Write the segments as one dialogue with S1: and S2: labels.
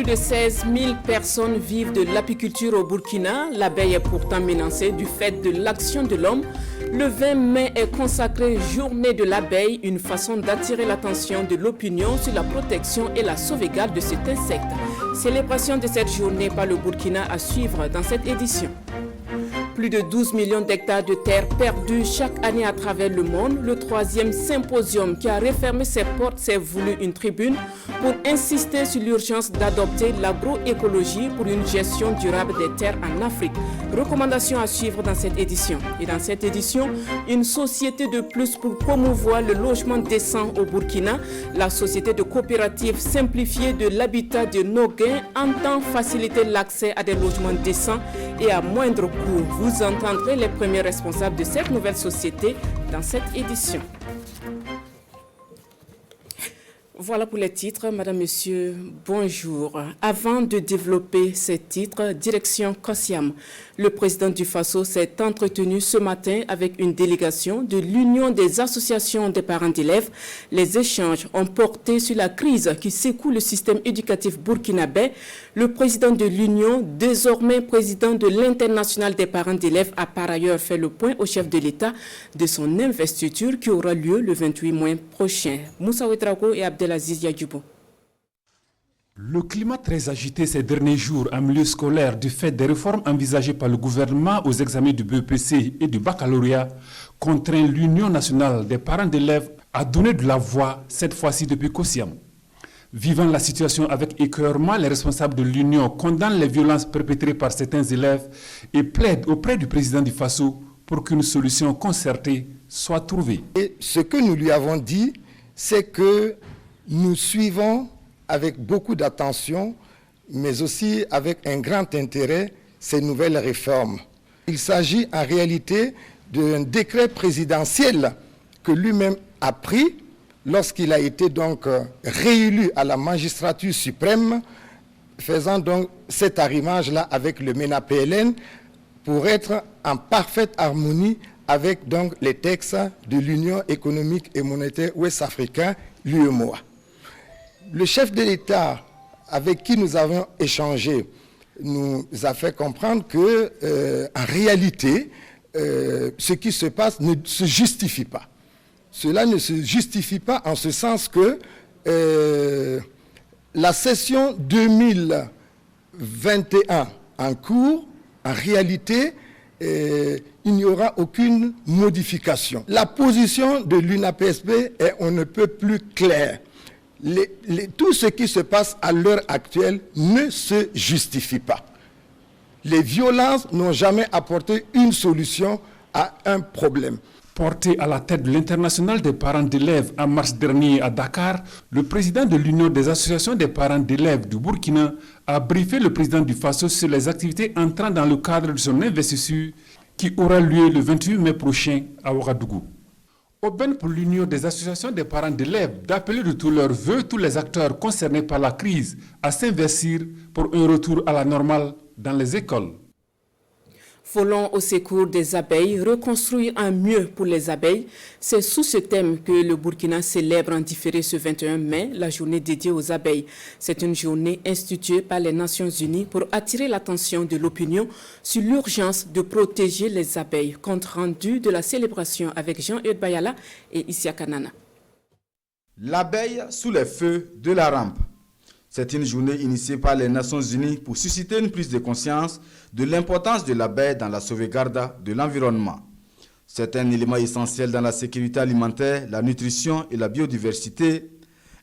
S1: Plus de 16 000 personnes vivent de l'apiculture au Burkina. L'abeille est pourtant menacée du fait de l'action de l'homme. Le 20 mai est consacré Journée de l'abeille, une façon d'attirer l'attention de l'opinion sur la protection et la sauvegarde de cet insecte. Célébration de cette journée par le Burkina à suivre dans cette édition. Plus de 12 millions d'hectares de terres perdus chaque année à travers le monde. Le 3e symposium qui a refermé ses portes s'est voulu une tribune pour insister sur l'urgence d'adopter l'agroécologie pour une gestion durable des terres en Afrique. Recommandations à suivre dans cette édition. Et dans cette édition, une société de plus pour promouvoir le logement décent au Burkina. La société de coopérative simplifiée de l'habitat de Noguin entend faciliter l'accès à des logements décents et à moindre coût. Vous entendrez les premiers responsables de cette nouvelle société dans cette édition. Voilà pour les titres. Madame, Monsieur, bonjour. Avant de développer ces titres, direction Kossiam. Le président du FASO s'est entretenu ce matin avec une délégation de l'Union des associations des parents d'élèves. Les échanges ont porté sur la crise qui secoue le système éducatif burkinabé. Le président de l'Union, désormais président de l'International des parents d'élèves, a par ailleurs fait le point au chef de l'État de son investiture qui aura lieu le 28 mai prochain. Moussa Ouedraogo et Abdelaziz Yadjoubo.
S2: Le climat très agité ces derniers jours en milieu scolaire du fait des réformes envisagées par le gouvernement aux examens du BEPC et du baccalauréat contraint l'Union nationale des parents d'élèves à donner de la voix, cette fois-ci depuis Kossiam. Vivant la situation avec écœurement, les responsables de l'Union condamnent les violences perpétrées par certains élèves et plaident auprès du président du FASO pour qu'une solution concertée soit trouvée.
S3: Et ce que nous lui avons dit, c'est que nous suivons avec beaucoup d'attention, mais aussi avec un grand intérêt, ces nouvelles réformes. Il s'agit en réalité d'un décret présidentiel que lui-même a pris lorsqu'il a été donc réélu à la magistrature suprême, faisant donc cet arrimage-là avec le MENA-PLN pour être en parfaite harmonie avec donc les textes de l'Union économique et monétaire ouest-africaine, l'UEMOA. Le chef de l'État avec qui nous avons échangé nous a fait comprendre que, en réalité, ce qui se passe ne se justifie pas. Cela ne se justifie pas en ce sens que la session 2021 en cours, en réalité, il n'y aura aucune modification. La position de l'UNAPSB est on ne peut plus claire. Tout ce qui se passe à l'heure actuelle ne se justifie pas. Les violences n'ont jamais apporté une solution à un problème.
S2: Porté à la tête de l'International des parents d'élèves en mars dernier à Dakar, le président de l'Union des associations des parents d'élèves du Burkina a briefé le président du FASO sur les activités entrant dans le cadre de son investiture qui aura lieu le 28 mai prochain à Ouagadougou. Aubaine pour l'Union des associations des parents d'élèves d'appeler de tous leurs vœux tous les acteurs concernés par la crise à s'investir pour un retour à la normale dans les écoles.
S1: Volons au secours des abeilles, reconstruire un mieux pour les abeilles. C'est sous ce thème que le Burkina célèbre en différé ce 21 mai la journée dédiée aux abeilles. C'est une journée instituée par les Nations Unies pour attirer l'attention de l'opinion sur l'urgence de protéger les abeilles. Compte rendu de la célébration avec Jean-Eudes Bayala et Isia Kanana.
S4: L'abeille sous les feux de la rampe. C'est une journée initiée par les Nations Unies pour susciter une prise de conscience de l'importance de l'abeille dans la sauvegarde de l'environnement. C'est un élément essentiel dans la sécurité alimentaire, la nutrition et la biodiversité.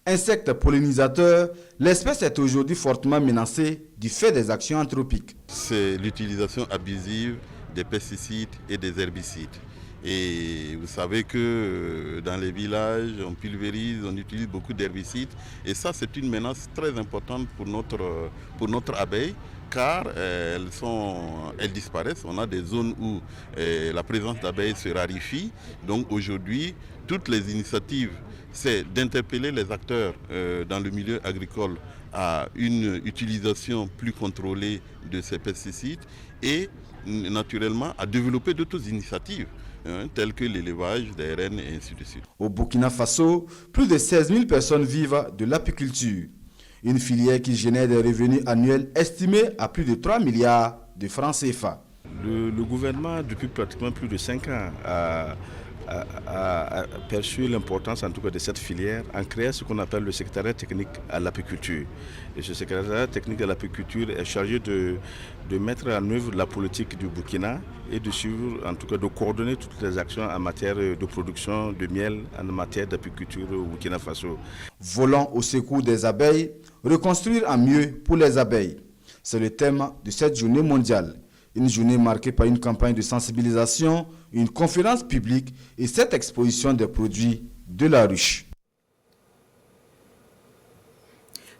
S4: Insecte pollinisateur, l'espèce est aujourd'hui fortement menacée du fait des actions anthropiques.
S5: C'est l'utilisation abusive des pesticides et des herbicides. Et vous savez que dans les villages, on pulvérise, on utilise beaucoup d'herbicides. Et ça, c'est une menace très importante pour notre abeille, car elles disparaissent. On a des zones où la présence d'abeilles se raréfie. Donc aujourd'hui, toutes les initiatives, c'est d'interpeller les acteurs dans le milieu agricole à une utilisation plus contrôlée de ces pesticides et naturellement à développer d'autres initiatives. Tels que l'élevage des rennes et ainsi de suite.
S4: Au Burkina Faso, plus de 16 000 personnes vivent de l'apiculture. Une filière qui génère des revenus annuels estimés à plus de 3 milliards de francs CFA.
S6: Le gouvernement, depuis pratiquement plus de 5 ans, a perçu l'importance en tout cas de cette filière en créant ce qu'on appelle le secrétariat technique à l'apiculture. Et ce secrétariat technique à l'apiculture est chargé de mettre en œuvre la politique du Burkina et de suivre, en tout cas de coordonner toutes les actions en matière de production de miel, en matière d'apiculture au Burkina Faso.
S4: Volant au secours des abeilles, reconstruire en mieux pour les abeilles. C'est le thème de cette journée mondiale. Une journée marquée par une campagne de sensibilisation, une conférence publique et cette exposition des produits de la ruche.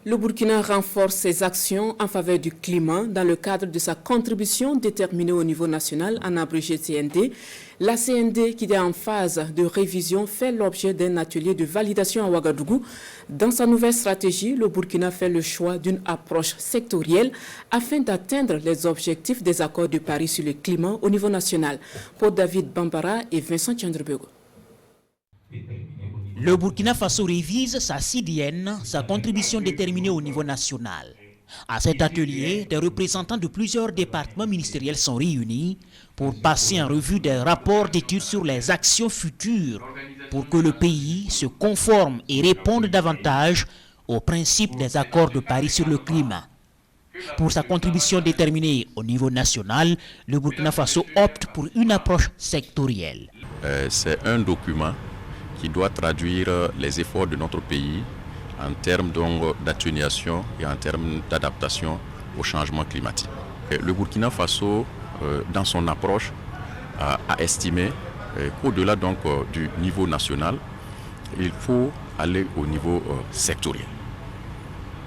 S1: Le Burkina renforce ses actions en faveur du climat dans le cadre de sa contribution déterminée au niveau national, en abrégé CND. La CND, qui est en phase de révision, fait l'objet d'un atelier de validation à Ouagadougou. Dans sa nouvelle stratégie, le Burkina fait le choix d'une approche sectorielle afin d'atteindre les objectifs des accords de Paris sur le climat au niveau national. Pour David Bambara et Vincent Tchandrebego.
S7: Le Burkina Faso révise sa CDN, sa contribution déterminée au niveau national. À cet atelier, des représentants de plusieurs départements ministériels sont réunis pour passer en revue des rapports d'études sur les actions futures pour que le pays se conforme et réponde davantage aux principes des accords de Paris sur le climat. Pour sa contribution déterminée au niveau national, le Burkina Faso opte pour une approche sectorielle.
S8: C'est un document qui doit traduire les efforts de notre pays en termes d'atténuation et en termes d'adaptation au changement climatique. Le Burkina Faso, dans son approche, a estimé qu'au-delà du niveau national, il faut aller au niveau sectoriel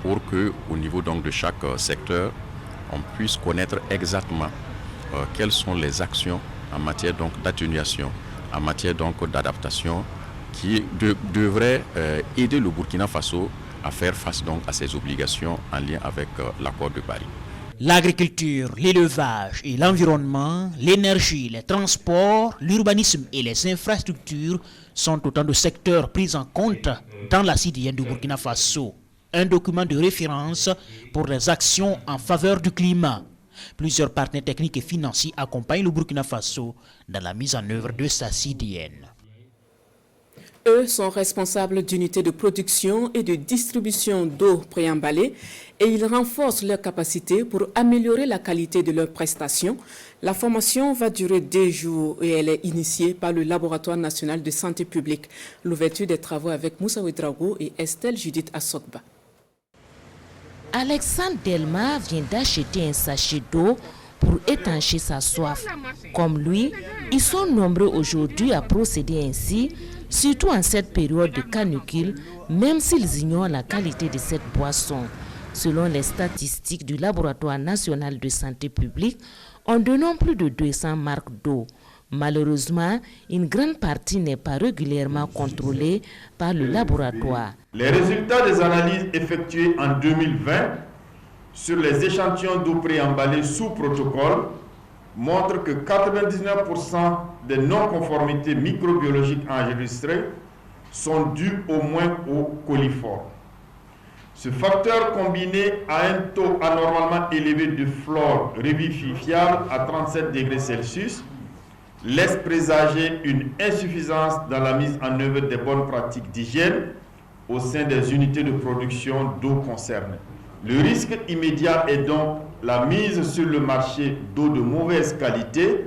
S8: pour qu'au niveau de chaque secteur, on puisse connaître exactement quelles sont les actions en matière d'atténuation, en matière d'adaptation, qui devrait aider le Burkina Faso à faire face à ses obligations en lien avec l'accord de Paris.
S7: L'agriculture, l'élevage et l'environnement, l'énergie, les transports, l'urbanisme et les infrastructures sont autant de secteurs pris en compte dans la CDN du Burkina Faso, un document de référence pour les actions en faveur du climat. Plusieurs partenaires techniques et financiers accompagnent le Burkina Faso dans la mise en œuvre de sa CDN.
S1: Eux sont responsables d'unités de production et de distribution d'eau préemballée et ils renforcent leurs capacités pour améliorer la qualité de leurs prestations. La formation va durer 2 jours et elle est initiée par le Laboratoire national de santé publique. L'ouverture des travaux avec Moussa Ouedraogo et Estelle Judith Assokba.
S9: Alexandre Delma vient d'acheter un sachet d'eau pour étancher sa soif. Comme lui, ils sont nombreux aujourd'hui à procéder ainsi, surtout en cette période de canicule, même s'ils ignorent la qualité de cette boisson. Selon les statistiques du Laboratoire national de santé publique, on dénombre plus de 200 marques d'eau. Malheureusement, une grande partie n'est pas régulièrement contrôlée par le laboratoire.
S10: Les résultats des analyses effectuées en 2020 sur les échantillons d'eau préemballés sous protocole montrent que 99% des non-conformités microbiologiques enregistrées sont dues au moins au coliforme. Ce facteur combiné à un taux anormalement élevé de fluor revivifiable à 37 degrés Celsius laisse présager une insuffisance dans la mise en œuvre des bonnes pratiques d'hygiène au sein des unités de production d'eau concernées. Le risque immédiat est donc la mise sur le marché d'eau de mauvaise qualité,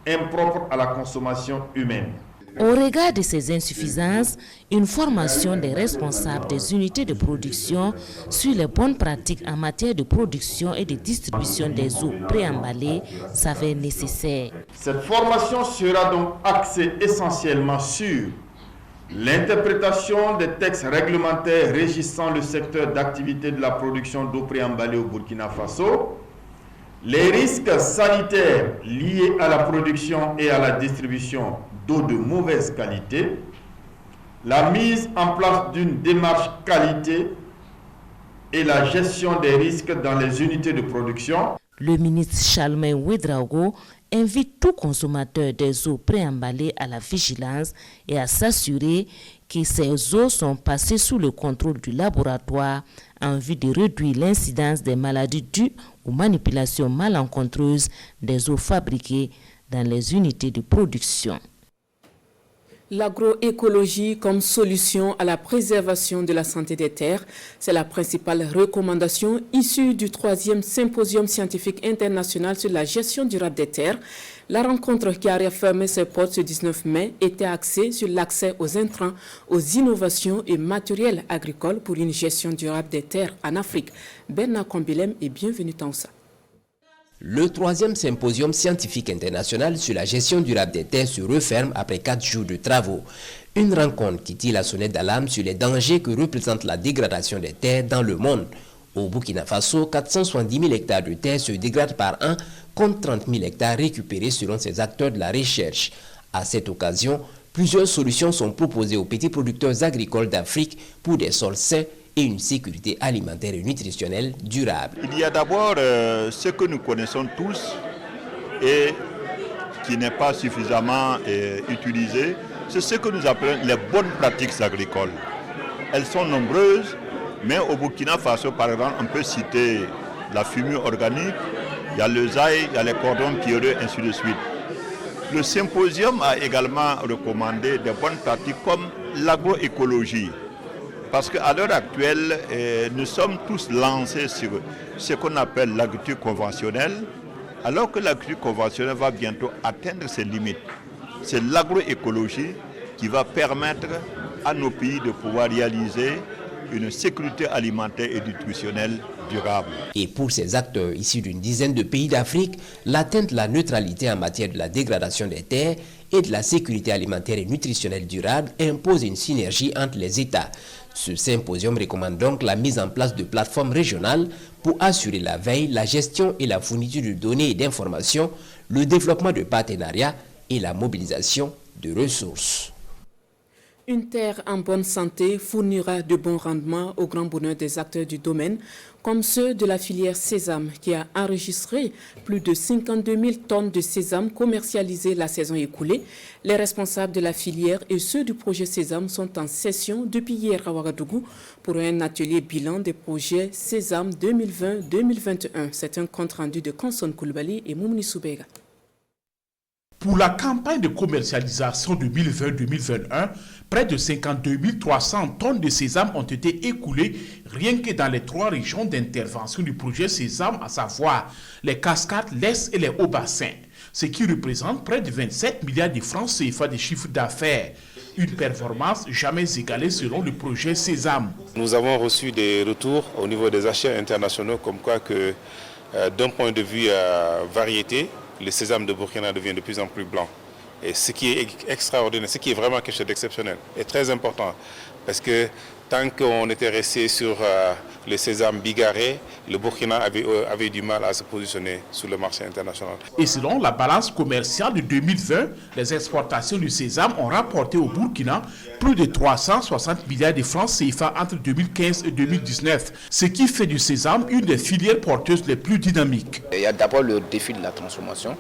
S10: impropre à la consommation humaine.
S9: Au regard de ces insuffisances, une formation des responsables des unités de production sur les bonnes pratiques en matière de production et de distribution des eaux préemballées s'avère nécessaire.
S10: Cette formation sera donc axée essentiellement sur l'interprétation des textes réglementaires régissant le secteur d'activité de la production d'eau préemballée au Burkina Faso, les risques sanitaires liés à la production et à la distribution d'eau de mauvaise qualité, la mise en place d'une démarche qualité et la gestion des risques dans les unités de production.
S9: Le ministre Chalmin Ouedraogo invite tout consommateur des eaux préemballées à la vigilance et à s'assurer que ces eaux sont passées sous le contrôle du laboratoire en vue de réduire l'incidence des maladies dues aux manipulations malencontreuses des eaux fabriquées dans les unités de production.
S1: L'agroécologie comme solution à la préservation de la santé des terres, c'est la principale recommandation issue du 3e symposium scientifique international sur la gestion durable des terres. La rencontre qui a réaffirmé ses portes ce 19 mai était axée sur l'accès aux intrants, aux innovations et matériels agricoles pour une gestion durable des terres en Afrique. Bernard Kombilem et bienvenue dans ça.
S11: Le 3e symposium scientifique international sur la gestion durable des terres se referme après 4 jours de travaux. Une rencontre qui tire la sonnette d'alarme sur les dangers que représente la dégradation des terres dans le monde. Au Burkina Faso, 470 000 hectares de terres se dégradent par an, contre 30 000 hectares récupérés selon ces acteurs de la recherche. À cette occasion, plusieurs solutions sont proposées aux petits producteurs agricoles d'Afrique pour des sols sains et une sécurité alimentaire et nutritionnelle durable.
S12: Il y a d'abord ce que nous connaissons tous et qui n'est pas suffisamment utilisé, c'est ce que nous appelons les bonnes pratiques agricoles. Elles sont nombreuses, mais au Burkina Faso, par exemple, on peut citer la fumure organique, il y a le zaï, il y a les cordons pierreux, ainsi de suite. Le symposium a également recommandé des bonnes pratiques comme l'agroécologie. Parce qu'à l'heure actuelle, nous sommes tous lancés sur ce qu'on appelle l'agriculture conventionnelle, alors que l'agriculture conventionnelle va bientôt atteindre ses limites. C'est l'agroécologie qui va permettre à nos pays de pouvoir réaliser une sécurité alimentaire et nutritionnelle durable.
S11: Et pour ces acteurs issus d'une dizaine de pays d'Afrique, l'atteinte de la neutralité en matière de la dégradation des terres et de la sécurité alimentaire et nutritionnelle durable impose une synergie entre les États. Ce symposium recommande donc la mise en place de plateformes régionales pour assurer la veille, la gestion et la fourniture de données et d'informations, le développement de partenariats et la mobilisation de ressources.
S1: Une terre en bonne santé fournira de bons rendements au grand bonheur des acteurs du domaine, comme ceux de la filière sésame qui a enregistré plus de 52 000 tonnes de sésame commercialisées la saison écoulée. Les responsables de la filière et ceux du projet Sésame sont en session depuis hier à Ouagadougou pour un atelier bilan des projets Sésame 2020-2021. C'est un compte rendu de Konson Koulibaly et Moumouni Soubega.
S13: Pour la campagne de commercialisation 2020-2021, près de 52 300 tonnes de sésame ont été écoulées rien que dans les 3 régions d'intervention du projet Sésame, à savoir les Cascades, l'Est et les Hauts-Bassins, ce qui représente près de 27 milliards de francs CFA de chiffre d'affaires. Une performance jamais égalée selon le projet Sésame.
S14: Nous avons reçu des retours au niveau des achats internationaux comme quoi que d'un point de vue variété, le sésame de Burkina devient de plus en plus blanc. Et ce qui est extraordinaire, ce qui est vraiment quelque chose d'exceptionnel et très important. Parce que tant qu'on était resté sur le sésame bigarré, le Burkina avait du mal à se positionner sur le marché international.
S13: Et selon la balance commerciale de 2020, les exportations du sésame ont rapporté au Burkina plus de 360 milliards de francs CFA entre 2015 et 2019, ce qui fait du sésame une des filières porteuses les plus dynamiques.
S15: Il y a d'abord le défi de la transformation.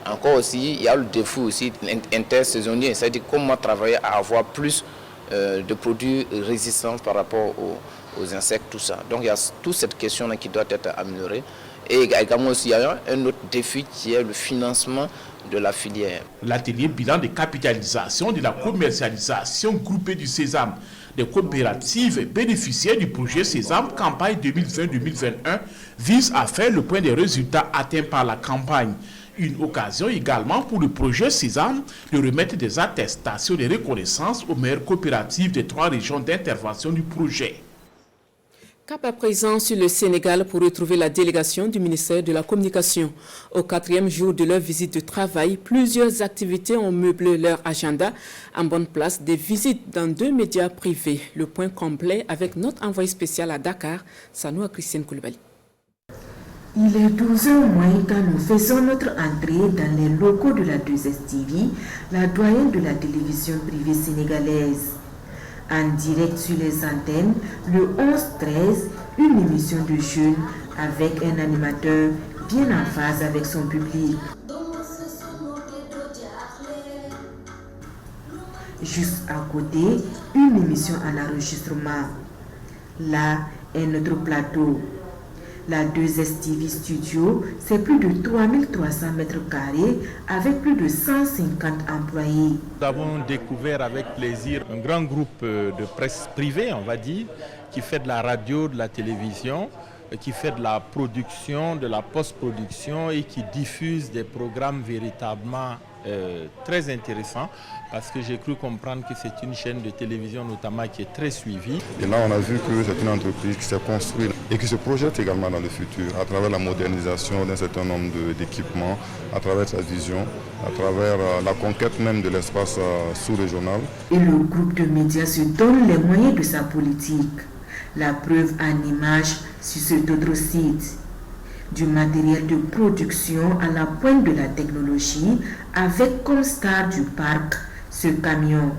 S15: Encore aussi, il y a le défi aussi intersaisonnier, c'est-à-dire comment travailler à avoir plus de produits résistants par rapport aux insectes, tout ça. Donc il y a toute cette question-là qui doit être améliorée. Et également aussi, il y a un autre défi qui est le financement de la filière.
S13: L'atelier bilan de capitalisation de la commercialisation groupée du sésame des coopératives bénéficiaires du projet Sésame campagne 2020-2021 vise à faire le point des résultats atteints par la campagne. Une occasion également pour le projet Sésame de remettre des attestations de reconnaissance aux meilleures coopératives des 3 régions d'intervention du projet.
S1: Cap à présent sur le Sénégal pour retrouver la délégation du ministère de la Communication. Au 4e jour de leur visite de travail, plusieurs activités ont meublé leur agenda. En bonne place, des visites dans 2 médias privés. Le point complet avec notre envoyé spécial à Dakar, Sanoua Christiane Koulibaly.
S16: Il est 12h moins quand nous faisons notre entrée dans les locaux de la 2STV, la doyenne de la télévision privée sénégalaise. En direct sur les antennes, le 11-13, une émission de jeunes avec un animateur bien en phase avec son public. Juste à côté, une émission en enregistrement. Là, un autre plateau. La 2STV Studio, c'est plus de 3300 mètres carrés avec plus de 150 employés.
S17: Nous avons découvert avec plaisir un grand groupe de presse privée, on va dire, qui fait de la radio, de la télévision, qui fait de la production, de la post-production et qui diffuse des programmes véritablement très intéressants, parce que j'ai cru comprendre que c'est une chaîne de télévision notamment qui est très suivie.
S18: Et là on a vu que c'est une entreprise qui s'est construite et qui se projette également dans le futur à travers la modernisation d'un certain nombre d'équipements, à travers sa vision, à travers la conquête même de l'espace sous-régional.
S16: Et le groupe de médias se donne les moyens de sa politique. La preuve en image sur cet autre site. Du matériel de production à la pointe de la technologie avec comme star du parc ce camion.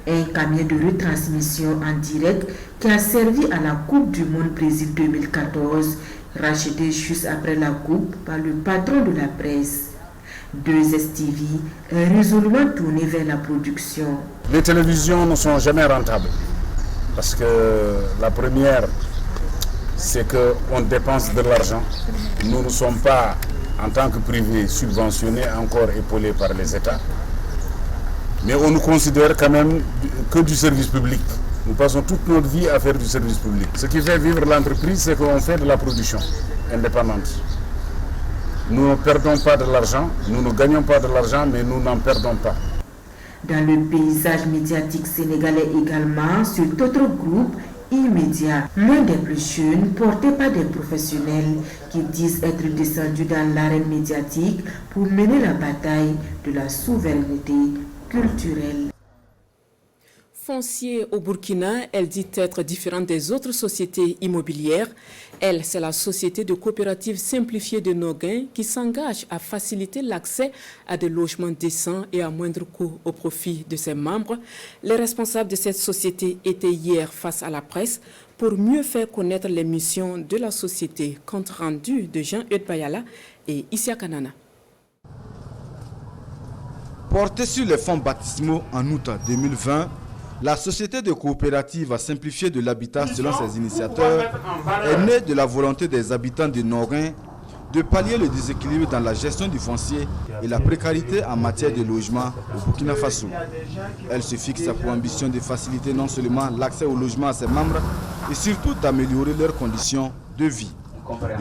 S16: Un camion de retransmission en direct qui a servi à la Coupe du Monde Brésil 2014, racheté juste après la Coupe par le patron de la presse. 2STV est résolument tourné vers la production.
S19: Les télévisions ne sont jamais rentables parce que la première, c'est qu'on dépense de l'argent. Nous ne sommes pas, en tant que privés, subventionnés, encore épaulés par les États. Mais on nous considère quand même que du service public. Nous passons toute notre vie à faire du service public. Ce qui fait vivre l'entreprise, c'est qu'on fait de la production indépendante. Nous ne perdons pas de l'argent, nous ne gagnons pas de l'argent, mais nous n'en perdons pas.
S16: Dans le paysage médiatique sénégalais également, cet autre groupe immédiat, l'un des plus jeunes, porté par des professionnels qui disent être descendus dans l'arène médiatique pour mener la bataille de la souveraineté culturelle.
S1: Foncier au Burkina, elle dit être différente des autres sociétés immobilières. Elle, c'est la société de coopérative simplifiée de Noguin qui s'engage à faciliter l'accès à des logements décents et à moindre coût au profit de ses membres. Les responsables de cette société étaient hier face à la presse pour mieux faire connaître les missions de la société. Compte rendu de Jean-Eudes Bayala et Isia Kanana.
S4: Portée sur les fonds baptismaux en août 2020, la société de coopérative à simplifier de l'habitat selon ses initiateurs est née de la volonté des habitants de Noguin de pallier le déséquilibre dans la gestion du foncier et la précarité en matière de logement au Burkina Faso. Elle se fixe pour ambition de faciliter non seulement l'accès au logement à ses membres, et surtout d'améliorer leurs conditions de vie.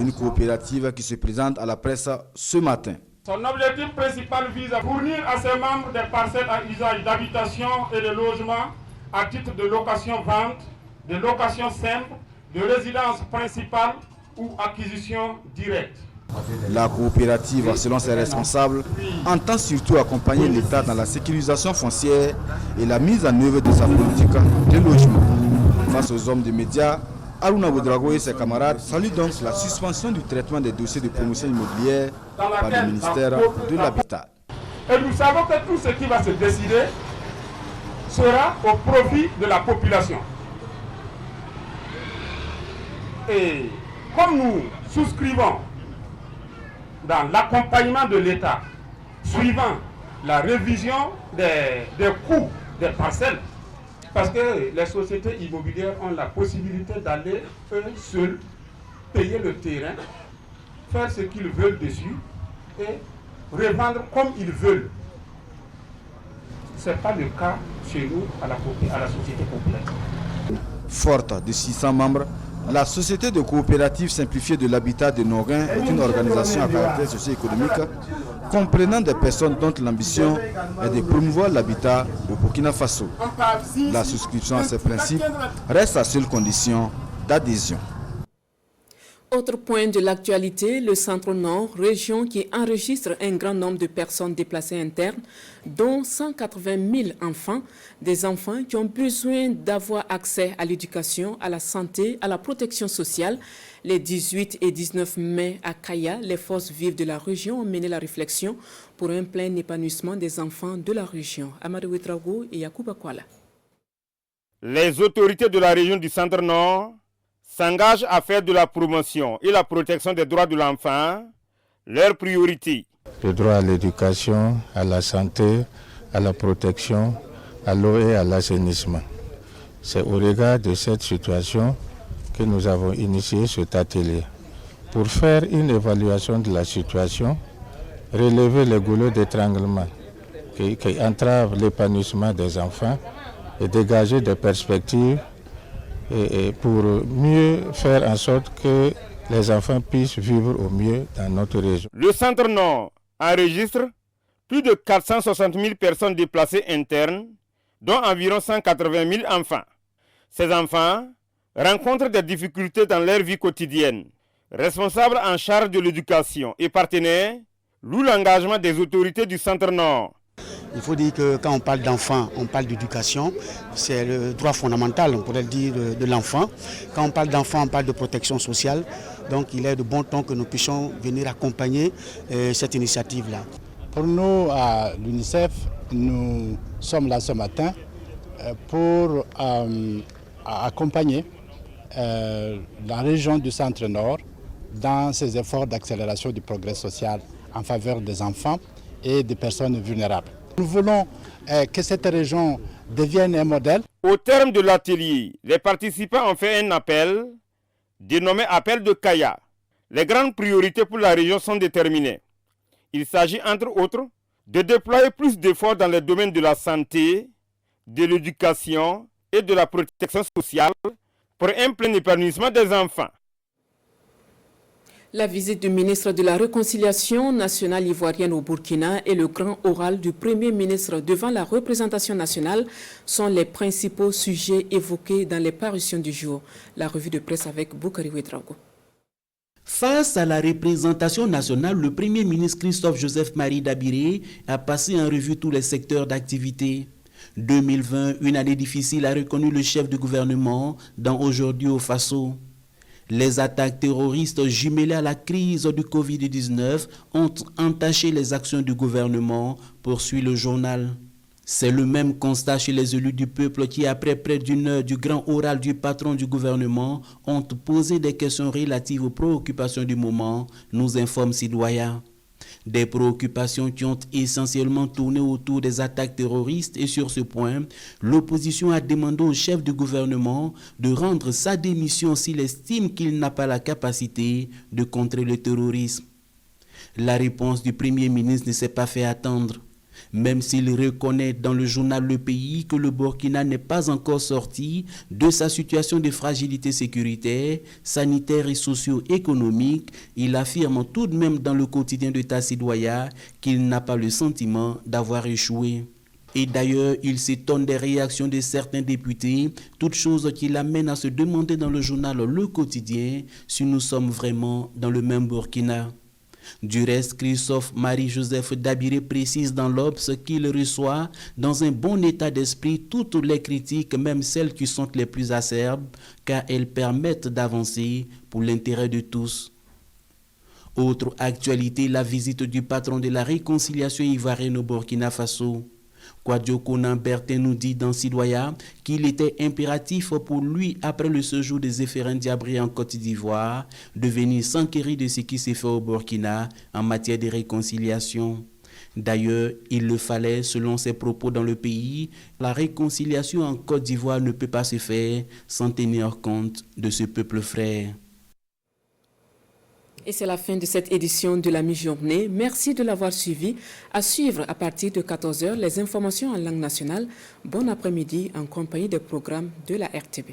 S4: Une coopérative qui se présente à la presse ce matin.
S20: Son objectif principal vise à fournir à ses membres des parcelles à usage d'habitation et de logement à titre de location-vente, de location simple, de résidence principale ou acquisition directe.
S4: La coopérative, selon ses responsables, entend surtout accompagner l'État dans la sécurisation foncière et la mise en œuvre de sa politique de logement. Face aux hommes des médias, Aruna Ouedraogo et ses camarades saluent donc la suspension du traitement des dossiers de promotion immobilière par le ministère de l'Habitat.
S20: Et nous savons que tout ce qui va se décider sera au profit de la population. Et comme nous souscrivons dans l'accompagnement de l'État, suivant la révision des coûts des parcelles, parce que les sociétés immobilières ont la possibilité d'aller eux seuls payer le terrain, faire ce qu'ils veulent dessus et revendre comme ils veulent. Ce n'est pas le cas chez nous à la société complète.
S4: Forte de 600 membres, la société de coopérative simplifiée de l'habitat de Noguin est une organisation à caractère socio-économique comprenant des personnes dont l'ambition est de promouvoir l'habitat au Burkina Faso. La souscription à ces principes reste à seule condition d'adhésion.
S1: Autre point de l'actualité, le Centre-Nord, région qui enregistre un grand nombre de personnes déplacées internes, dont 180 000 enfants, des enfants qui ont besoin d'avoir accès à l'éducation, à la santé, à la protection sociale. Les 18 et 19 mai à Kaya, les forces vives de la région ont mené la réflexion pour un plein épanouissement des enfants de la région. Amadou Ouedraogo et Yacouba Kwala.
S21: Les autorités de la région du Centre-Nord s'engagent à faire de la promotion et la protection des droits de l'enfant leur priorité.
S22: Le droit à l'éducation, à la santé, à la protection,
S3: à l'eau et à l'assainissement. C'est au regard de cette situation que nous avons initié cet atelier pour faire une évaluation de la situation, relever les goulots d'étranglement qui entravent l'épanouissement des enfants et dégager des perspectives et pour mieux faire en sorte que les enfants puissent vivre au mieux dans notre région.
S21: Le Centre Nord enregistre plus de 460 000 personnes déplacées internes, dont environ 180 000 enfants. Ces enfants rencontrent des difficultés dans leur vie quotidienne. Responsables en charge de l'éducation et partenaires louent l'engagement des autorités du Centre Nord.
S22: Il faut dire que quand on parle d'enfants, on parle d'éducation. C'est le droit fondamental, on pourrait le dire, de l'enfant. Quand on parle d'enfants, on parle de protection sociale. Donc il est de bon temps que nous puissions venir accompagner cette initiative-là.
S23: Pour nous, à l'UNICEF, nous sommes là ce matin pour accompagner la région du Centre-Nord dans ses efforts d'accélération du progrès social en faveur des enfants et des personnes vulnérables. Nous voulons que cette région devienne un modèle.
S21: Au terme de l'atelier, les participants ont fait un appel, dénommé Appel de Kaya. Les grandes priorités pour la région sont déterminées. Il s'agit entre autres de déployer plus d'efforts dans les domaines de la santé, de l'éducation et de la protection sociale pour un plein épanouissement des enfants.
S1: La visite du ministre de la Réconciliation nationale ivoirienne au Burkina et le grand oral du Premier ministre devant la représentation nationale sont les principaux sujets évoqués dans les parutions du jour. La revue de presse avec Boukari Ouedraogo.
S24: Face à la représentation nationale, le Premier ministre Christophe Joseph Marie Dabiré a passé en revue tous les secteurs d'activité. 2020, une année difficile, a reconnu le chef du gouvernement dans Aujourd'hui au Faso. Les attaques terroristes jumelées à la crise du Covid-19 ont entaché les actions du gouvernement, poursuit le journal. C'est le même constat chez les élus du peuple qui, après près d'une heure du grand oral du patron du gouvernement, ont posé des questions relatives aux préoccupations du moment, nous informe Citoyen. Des préoccupations qui ont essentiellement tourné autour des attaques terroristes et sur ce point, l'opposition a demandé au chef du gouvernement de rendre sa démission s'il estime qu'il n'a pas la capacité de contrer le terrorisme. La réponse du Premier ministre ne s'est pas fait attendre. Même s'il reconnaît dans le journal Le Pays que le Burkina n'est pas encore sorti de sa situation de fragilité sécuritaire, sanitaire et socio-économique, il affirme tout de même dans le quotidien de Tassidoya qu'il n'a pas le sentiment d'avoir échoué. Et d'ailleurs, il s'étonne des réactions de certains députés, toute chose qui l'amène à se demander dans le journal Le Quotidien si nous sommes vraiment dans le même Burkina. Du reste, Christophe Marie-Joseph Dabiré précise dans l'Obs qu'il reçoit dans un bon état d'esprit toutes les critiques, même celles qui sont les plus acerbes, car elles permettent d'avancer pour l'intérêt de tous. Autre actualité, la visite du patron de la réconciliation ivoirienne au Burkina Faso. Kwadjo Konan Bertin nous dit dans Sidoya qu'il était impératif pour lui, après le séjour des Zéphérin Diabré en Côte d'Ivoire, de venir s'enquérir de ce qui s'est fait au Burkina en matière de réconciliation. D'ailleurs, il le fallait, selon ses propos dans Le Pays, la réconciliation en Côte d'Ivoire ne peut pas se faire sans tenir compte de ce peuple frère.
S1: Et c'est la fin de cette édition de la mi-journée. Merci de l'avoir suivi. À suivre à partir de 14h les informations en langue nationale. Bon après-midi en compagnie des programmes de la RTB.